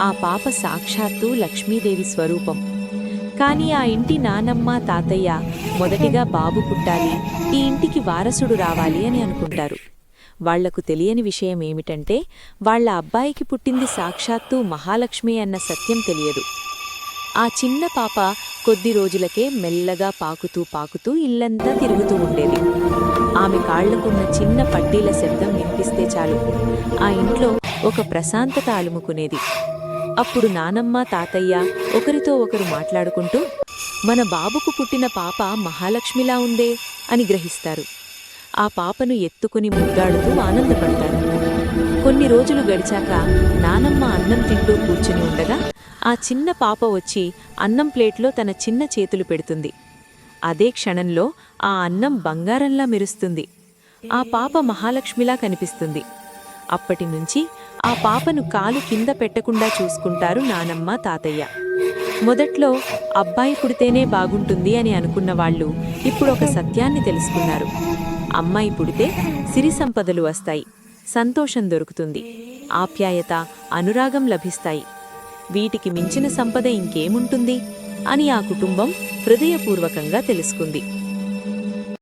ఆ పాప సాక్షాత్తు లక్ష్మీదేవి స్వరూపం. కాని ఆ ఇంటి నానమ్మ తాతయ్య మొదటిగా బాబు పుట్టాలి, ఈ ఇంటికి వారసుడు రావాలి అని అనుకుంటారు. వాళ్లకు తెలియని విషయమేమిటంటే వాళ్ల అబ్బాయికి పుట్టింది సాక్షాత్తు మహాలక్ష్మి అన్న సత్యం తెలియదు. ఆ చిన్న పాప కొద్ది రోజులకే మెల్లగా పాకుతూ పాకుతూ ఇల్లంతా తిరుగుతూ ఉండేది. ఆమె కాళ్లకున్న చిన్న పట్టీల శబ్దం వినిపిస్తే చాలు ఆ ఇంట్లో ఒక ప్రశాంతత అలుముకునేది. అప్పుడు నానమ్మ తాతయ్య ఒకరితో ఒకరు మాట్లాడుకుంటూ, మన బాబుకు పుట్టిన పాప మహాలక్ష్మిలా ఉందే అని గ్రహిస్తారు. ఆ పాపను ఎత్తుకుని ముద్దాడుతూ ఆనందపడతారు. కొన్ని రోజులు గడిచాక నానమ్మ అన్నం తింటూ కూర్చుని ఉండగా ఆ చిన్న పాప వచ్చి అన్నం ప్లేట్లో తన చిన్న చేతులు పెడుతుంది. అదే క్షణంలో ఆ అన్నం బంగారంలా మెరుస్తుంది. ఆ పాప మహాలక్ష్మిలా కనిపిస్తుంది. అప్పటినుంచి ఆ పాపను కాలు కింద పెట్టకుండా చూసుకుంటారు నానమ్మ తాతయ్య. మొదట్లో అబ్బాయి పుడితేనే బాగుంటుంది అని అనుకున్నవాళ్లు ఇప్పుడొక సత్యాన్ని తెలుసుకున్నారు. అమ్మాయి పుడితే సిరి సంపదలు వస్తాయి, సంతోషం దొరుకుతుంది, ఆప్యాయత, అనురాగం లభిస్తాయి. వీటికి మించిన సంపద ఇంకేముంటుంది అని ఆ కుటుంబం హృదయపూర్వకంగా తెలుసుకుంది.